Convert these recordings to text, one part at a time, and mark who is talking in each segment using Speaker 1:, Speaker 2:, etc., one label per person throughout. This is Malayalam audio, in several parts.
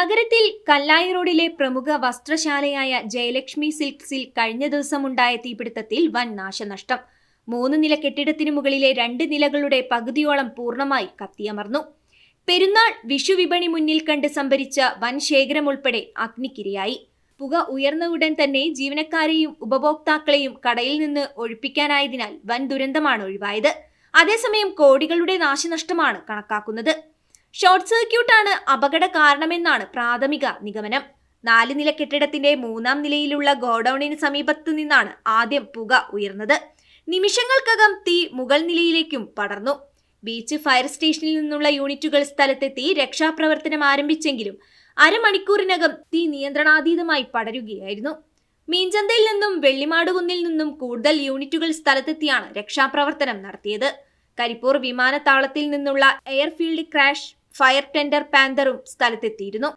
Speaker 1: നഗരത്തിൽ കല്ലായി റോഡിലെ പ്രമുഖ വസ്ത്രശാലയായ ജയലക്ഷ്മി സിൽക്സിൽ കഴിഞ്ഞ ദിവസമുണ്ടായ തീപിടുത്തത്തിൽ വൻ നാശനഷ്ടം. 3 നില കെട്ടിടത്തിനു മുകളിലെ 2 നിലകളുടെ പകുതിയോളം പൂർണ്ണമായി കത്തിയമർന്നു. പെരുന്നാൾ വിഷു വിപണി മുന്നിൽ കണ്ട് സംഭരിച്ച വൻ ശേഖരം ഉൾപ്പെടെ അഗ്നിക്കിരയായി. പുക ഉയർന്ന ഉടൻ തന്നെ ജീവനക്കാരെയും ഉപഭോക്താക്കളെയും കടയിൽ നിന്ന് ഒഴിപ്പിക്കാനായതിനാൽ വൻ ദുരന്തമാണ് ഒഴിവായത്. അതേസമയം കോടികളുടെ നാശനഷ്ടമാണ് കണക്കാക്കുന്നത്. ഷോർട്ട് സർക്യൂട്ടാണ് അപകട കാരണമെന്നാണ് പ്രാഥമിക നിഗമനം. 4 നില കെട്ടിടത്തിന്റെ 3-ാം നിലയിലുള്ള ഗോഡൌണിന് സമീപത്തു നിന്നാണ് ആദ്യം പുക ഉയർന്നത്. നിമിഷങ്ങൾക്കകം തീ മുകൾ നിലയിലേക്കും പടർന്നു. ബീച്ച് ഫയർ സ്റ്റേഷനിൽ നിന്നുള്ള യൂണിറ്റുകൾ സ്ഥലത്തെത്തി രക്ഷാപ്രവർത്തനം ആരംഭിച്ചെങ്കിലും അരമണിക്കൂറിനകം തീ നിയന്ത്രണാതീതമായി പടരുകയായിരുന്നു. മീൻചന്തയിൽ നിന്നും വെള്ളിമാടുകുന്നിൽ നിന്നും കൂടുതൽ യൂണിറ്റുകൾ സ്ഥലത്തെത്തിയാണ് രക്ഷാപ്രവർത്തനം നടത്തിയത്. കരിപ്പൂർ വിമാനത്താവളത്തിൽ നിന്നുള്ള എയർഫീൽഡ് ക്രാഷ് ഫയർ ടെൻഡർ പാന്തറും സ്ഥലത്തെത്തിയിരുന്നു.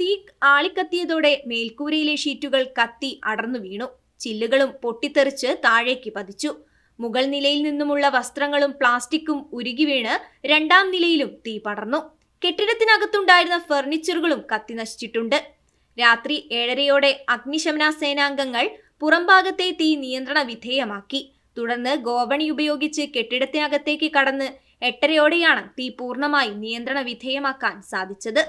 Speaker 1: തീ ആളിക്കത്തിയതോടെ മേൽക്കൂരയിലെ ഷീറ്റുകൾ കത്തി അടർന്നു വീണു. ചില്ലുകളും പൊട്ടിത്തെറിച്ച് താഴേക്ക് പതിച്ചു. മുകൾ നിലയിൽ നിന്നുമുള്ള വസ്ത്രങ്ങളും പ്ലാസ്റ്റിക്കും ഉരുകി വീണ് 2-ാം നിലയിലും തീ പടർന്നു. കെട്ടിടത്തിനകത്തുണ്ടായിരുന്ന ഫർണിച്ചറുകളും കത്തി നശിച്ചിട്ടുണ്ട്. രാത്രി 7:30യോടെ അഗ്നിശമന സേനാംഗങ്ങൾ പുറംഭാഗത്തെ തീ നിയന്ത്രണ വിധേയമാക്കി. തുടർന്ന് ഗോവണി ഉപയോഗിച്ച് കെട്ടിടത്തിനകത്തേക്ക് കടന്ന് 8:30യോടെയാണ് തീ പൂർണ്ണമായി നിയന്ത്രണ വിധേയമാക്കാൻ സാധിച്ചത്.